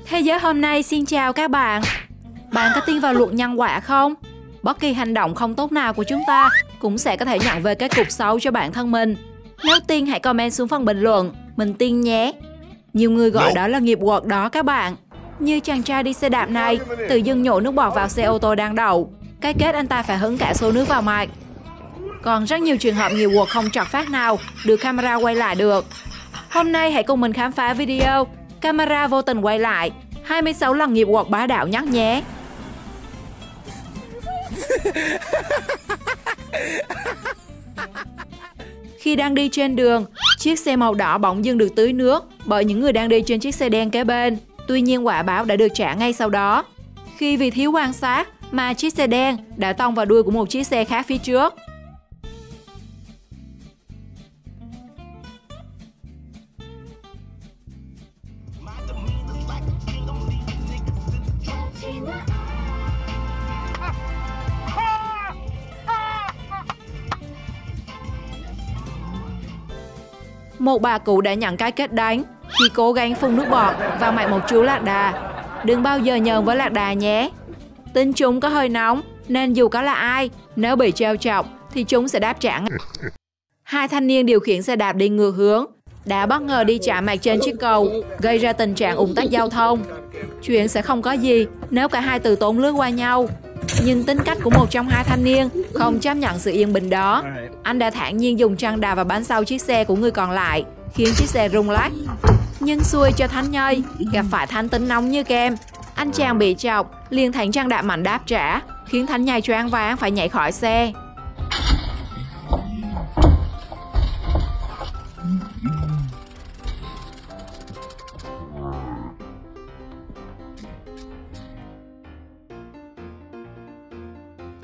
Thế giới hôm nay xin chào các bạn. Bạn có tin vào luật nhân quả không? Bất kỳ hành động không tốt nào của chúng ta cũng sẽ có thể nhận về kết cục xấu cho bản thân mình. Nếu tin hãy comment xuống phần bình luận, mình tin nhé. Nhiều người gọi đó là nghiệp quật đó các bạn. Như chàng trai đi xe đạp này, tự dưng nhổ nước bọt vào xe ô tô đang đậu. Cái kết anh ta phải hứng cả xô nước vào mặt. Còn rất nhiều trường hợp nghiệp quật không trật phát nào được camera quay lại được. Hôm nay hãy cùng mình khám phá video camera vô tình quay lại 26 lần nghiệp quật bá đạo nhất nhé. Khi đang đi trên đường, chiếc xe màu đỏ bỗng dưng được tưới nước bởi những người đang đi trên chiếc xe đen kế bên. Tuy nhiên quả báo đã được trả ngay sau đó. Khi vì thiếu quan sát mà chiếc xe đen đã tông vào đuôi của một chiếc xe khác phía trước. Một bà cụ đã nhận cái kết đánh khi cố gắng phun nước bọt vào mặt một chú lạc đà. Đừng bao giờ nhờn với lạc đà nhé. Tính chúng có hơi nóng nên dù có là ai, nếu bị trêu chọc thì chúng sẽ đáp trả. Hai thanh niên điều khiển xe đạp đi ngược hướng đã bất ngờ đi chạm mặt trên chiếc cầu, gây ra tình trạng ùn tắc giao thông. Chuyện sẽ không có gì nếu cả hai từ tốn lướt qua nhau. Nhưng tính cách của một trong hai thanh niên không chấp nhận sự yên bình đó. Anh đã thản nhiên dùng chân đạp vào bánh sau chiếc xe của người còn lại, khiến chiếc xe rung lắc. Nhưng xui cho Thánh Nhây, gặp phải thánh tính nóng như kem. Anh chàng bị chọc, liền thẳng chân đạp mạnh đáp trả, khiến Thánh Nhây choáng váng phải nhảy khỏi xe.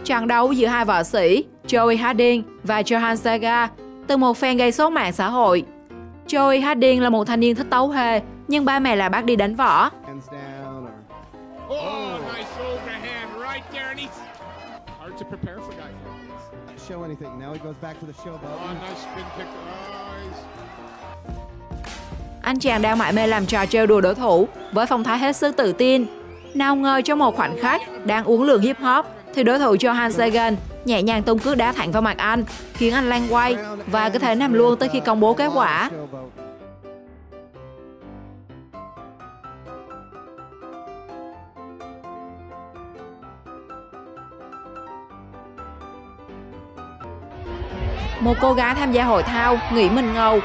Trận đấu giữa hai võ sĩ Joey Harding và Johan Sega từ một fan gây sốt mạng xã hội. Joey Harding là một thanh niên thích tấu hề, nhưng ba mẹ lại bắt đi đánh võ. Anh chàng đang mải mê làm trò trêu đùa đối thủ với phong thái hết sức tự tin. Nào ngờ trong một khoảnh khắc đang uống lượng hip hop thì đối thủ Johan Sagan nhẹ nhàng tung cước đá thẳng vào mặt anh, khiến anh lăn quay và có thể nằm luôn tới khi công bố kết quả. Một cô gái tham gia hội thao nghĩ mình ngầu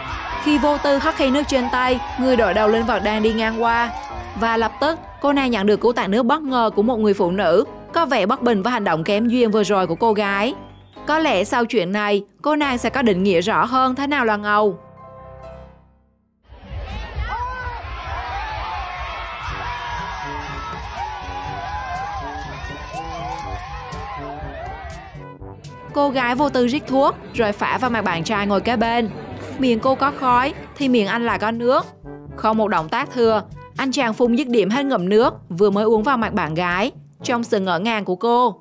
khi vô tư hất khay nước trên tay người đội đầu lên vật đang đi ngang qua. Và lập tức cô nàng nhận được cú tạt nước bất ngờ của một người phụ nữ có vẻ bất bình với hành động kém duyên vừa rồi của cô gái. Có lẽ sau chuyện này, cô nàng sẽ có định nghĩa rõ hơn thế nào là ngầu. Cô gái vô tư rít thuốc rồi phả vào mặt bạn trai ngồi kế bên. Miệng cô có khói thì miệng anh lại có nước. Không một động tác thừa, anh chàng phun dứt điểm hết ngụm nước vừa mới uống vào mặt bạn gái, trong sự ngỡ ngàng của cô.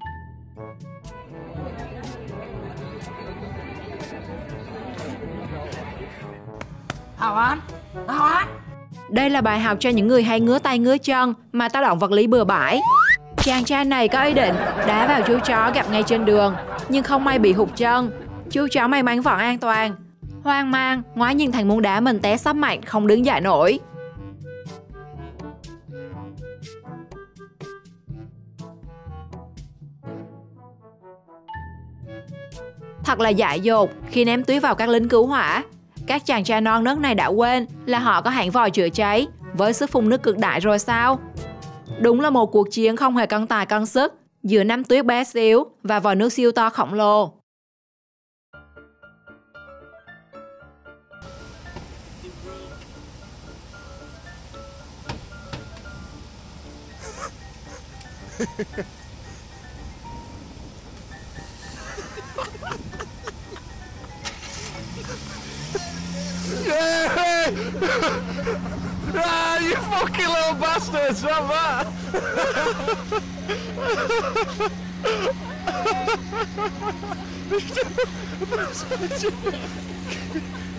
Đây là bài học cho những người hay ngứa tay ngứa chân mà tác động vật lý bừa bãi. Chàng trai này có ý định đá vào chú chó gặp ngay trên đường, nhưng không may bị hụt chân. Chú chó may mắn vẫn an toàn. Hoang mang, ngoái nhìn thành muốn đá mình té sắp mặt không đứng dậy nổi. Thật là dại dột khi ném tuyết vào các lính cứu hỏa. Các chàng trai non nớt này đã quên là họ có hãng vòi chữa cháy với sức phun nước cực đại rồi sao? Đúng là một cuộc chiến không hề cân tài cân sức giữa nắm tuyết bé xíu và vòi nước siêu to khổng lồ. Yeah! Ah, you fucking little bastards! Not that!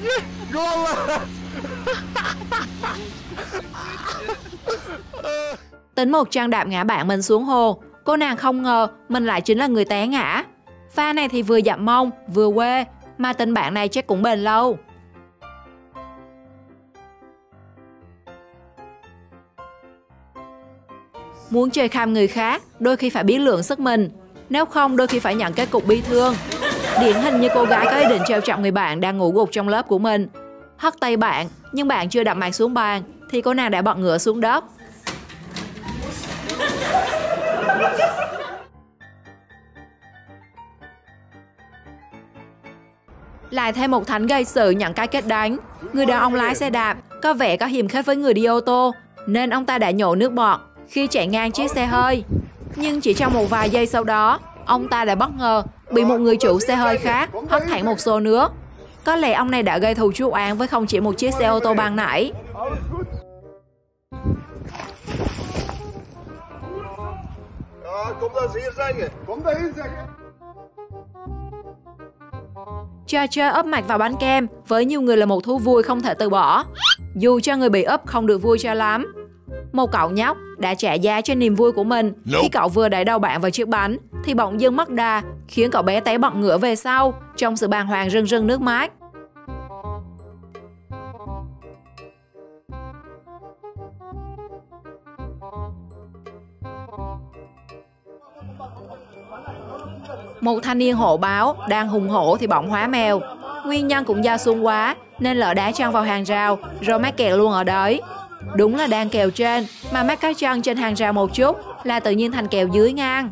Yeah, go on, lad! Tính một chân đạp ngã bạn mình xuống hồ. Cô nàng không ngờ mình lại chính là người té ngã. Pha này thì vừa dặm mông, vừa quê, mà tình bạn này chắc cũng bền lâu. Muốn chơi kham người khác, đôi khi phải biết lượng sức mình. Nếu không, đôi khi phải nhận kết cục bi thương. Điển hình như cô gái có ý định trêu chọc người bạn đang ngủ gục trong lớp của mình. Hất tay bạn, nhưng bạn chưa đặt mặt xuống bàn, thì cô nàng đã bật ngửa xuống đất. Lại thêm một thánh gây sự nhận cái kết đánh. Người đàn ông lái xe đạp có vẻ có hiềm khích với người đi ô tô, nên ông ta đã nhổ nước bọt khi chạy ngang chiếc xe hơi. Nhưng chỉ trong một vài giây sau đó, ông ta đã bất ngờ bị một người chủ xe hơi khác hất thẳng một xô nước. Có lẽ ông này đã gây thù chuốc oán với không chỉ một chiếc xe ô tô ban nãy. Trò chơi úp mặt vào bánh kem với nhiều người là một thú vui không thể từ bỏ, dù cho người bị úp không được vui cho lắm. Một cậu nhóc đã trả giá cho niềm vui của mình khi cậu vừa đẩy đầu bạn vào chiếc bánh thì bỗng dưng mất đà, khiến cậu bé té bật ngửa về sau trong sự bàng hoàng rưng rưng nước mắt. Một thanh niên hộ báo đang hùng hổ thì bỗng hóa mèo. Nguyên nhân cũng do xuông quá nên lỡ đá chân vào hàng rào rồi mắc kẹt luôn ở đấy. Đúng là đang kèo trên mà mắc cái chân trên hàng rào một chút là tự nhiên thành kèo dưới ngang.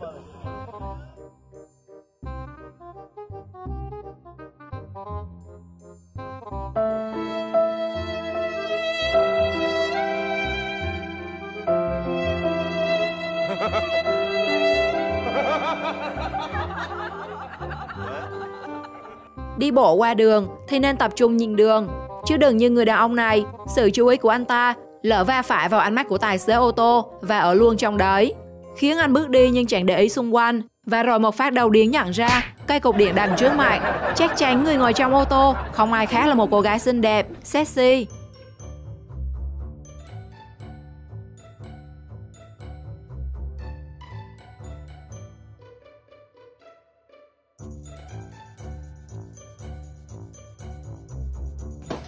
Đi bộ qua đường thì nên tập trung nhìn đường, chứ đừng như người đàn ông này, sự chú ý của anh ta lỡ va phải vào ánh mắt của tài xế ô tô và ở luôn trong đấy, khiến anh bước đi nhưng chẳng để ý xung quanh, và rồi một phát đầu điếng nhận ra cây cột điện đằng trước mặt chắc chắn người ngồi trong ô tô không ai khác là một cô gái xinh đẹp, sexy.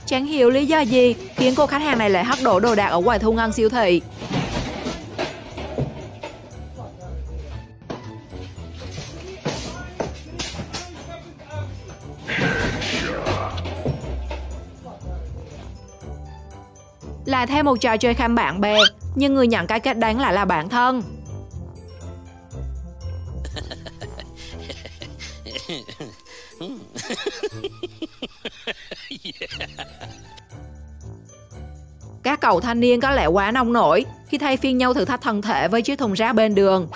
Chẳng hiểu lý do gì khiến cô khách hàng này lại hất đổ đồ đạc ở quầy thu ngân siêu thị. Lại thêm một trò chơi khăm bạn bè, nhưng người nhận cái kết đánh lại là bạn thân. Các cậu thanh niên có lẽ quá nông nổi khi thay phiên nhau thử thách thân thể với chiếc thùng rác bên đường.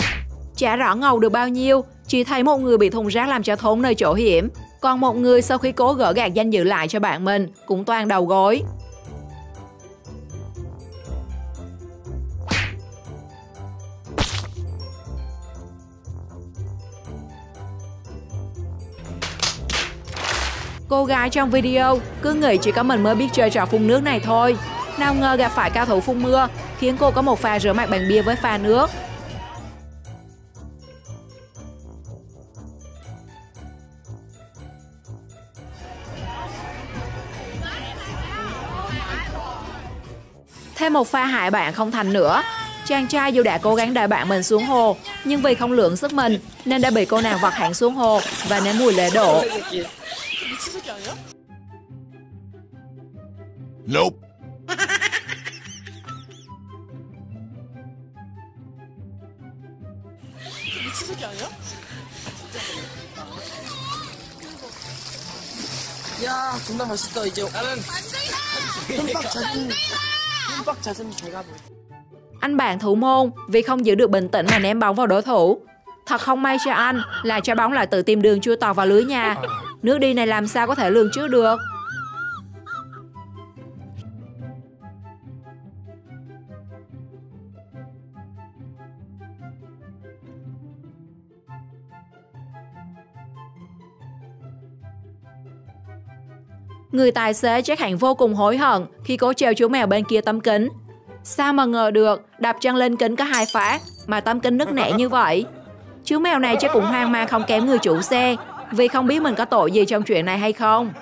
Chả rõ ngầu được bao nhiêu, chỉ thấy một người bị thùng rác làm cho thốn nơi chỗ hiểm, còn một người sau khi cố gỡ gạc danh dự lại cho bạn mình cũng toang đầu gối. Cô gái trong video cứ nghĩ chỉ có mình mới biết chơi trò phun nước này thôi. Nào ngờ gặp phải cao thủ phun mưa, khiến cô có một pha rửa mặt bằng bia với pha nước. Thêm một pha hại bạn không thành nữa. Chàng trai dù đã cố gắng đẩy bạn mình xuống hồ, nhưng vì không lượng sức mình nên đã bị cô nàng vật hẳn xuống hồ và nếm mùi lễ độ. Nope. 야, 존나 맛있다. 이제 나는 흠뻑 젖은 배가 보여. Anh bạn thủ môn vì không giữ được bình tĩnh mà ném bóng vào đối thủ. Thật không may cho anh là trái bóng lại tự tìm đường chui tọt vào lưới nhà. Nước đi này làm sao có thể lường trước được. Người tài xế chắc hẳn vô cùng hối hận khi cố treo chú mèo bên kia tấm kính. Sao mà ngờ được, đập chân lên kính có 2 phát mà tấm kính nứt nẻ như vậy. Chú mèo này chắc cũng hoang mang không kém người chủ xe, vì không biết mình có tội gì trong chuyện này hay không.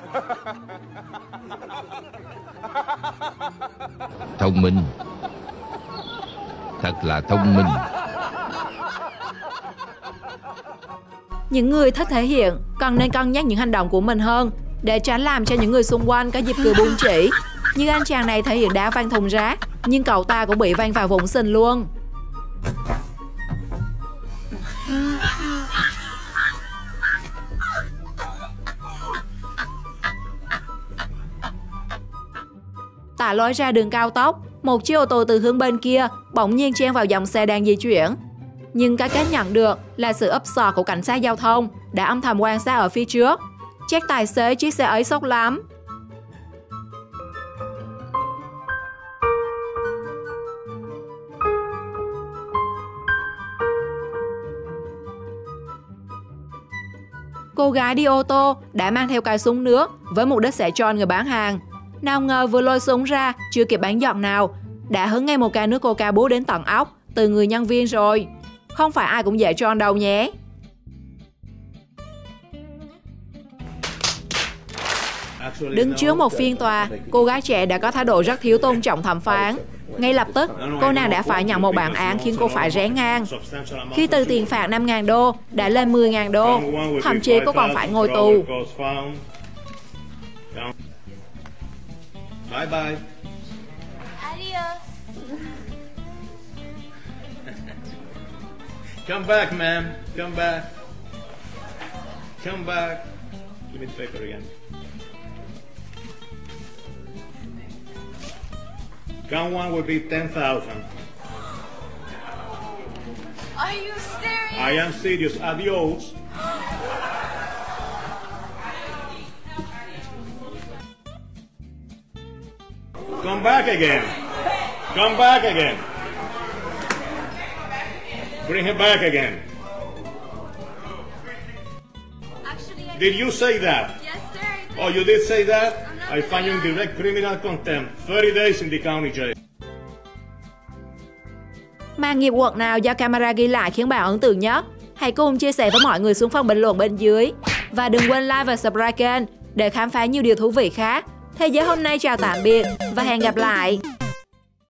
Thông minh. Thật là thông minh. Những người thích thể hiện cần nên cân nhắc những hành động của mình hơn, để tránh làm cho những người xung quanh có dịp cười buông chỉ. Như anh chàng này thể hiện đá văng thùng rác, nhưng cậu ta cũng bị văng vào vũng sình luôn. Tại lối ra đường cao tốc, một chiếc ô tô từ hướng bên kia bỗng nhiên chen vào dòng xe đang di chuyển. Nhưng cái kết nhận được là sự ấp sò của cảnh sát giao thông đã âm thầm quan sát ở phía trước. Chắc tài xế chiếc xe ấy sốc lắm. Cô gái đi ô tô đã mang theo cái súng nước với mục đích sẽ cho người bán hàng. Nào ngờ vừa lôi súng ra, chưa kịp bán giọt nào, đã hứng ngay một ca nước coca bú đến tận óc từ người nhân viên rồi. Không phải ai cũng dễ tròn đâu nhé. Đứng trước một phiên tòa, cô gái trẻ đã có thái độ rất thiếu tôn trọng thẩm phán. Ngay lập tức, cô nàng đã phải nhận một bản án khiến cô phải rẽ ngang. Khi từ tiền phạt 5.000 đô đã lên 10.000 đô, thậm chí cô còn phải ngồi tù. Bye bye. Adios. Come back, ma'am. Come back. Come back. Give me the paper again. Count one will be 10,000. Are you serious? I am serious. Adios. Come back again. Come back again. Bring him back again. Actually, I Did you say that? Yes, sir. I did. Oh, you did say that? I'm not I find you in gonna- direct criminal contempt. 30 days in the county jail. Màn nghiệp quật nào do camera ghi lại khiến bạn ấn tượng nhất? Hãy cùng chia sẻ với mọi người xuống phần bình luận bên dưới. Và đừng quên like và subscribe kênh để khám phá nhiều điều thú vị khác. Thế giới hôm nay chào tạm biệt và hẹn gặp lại.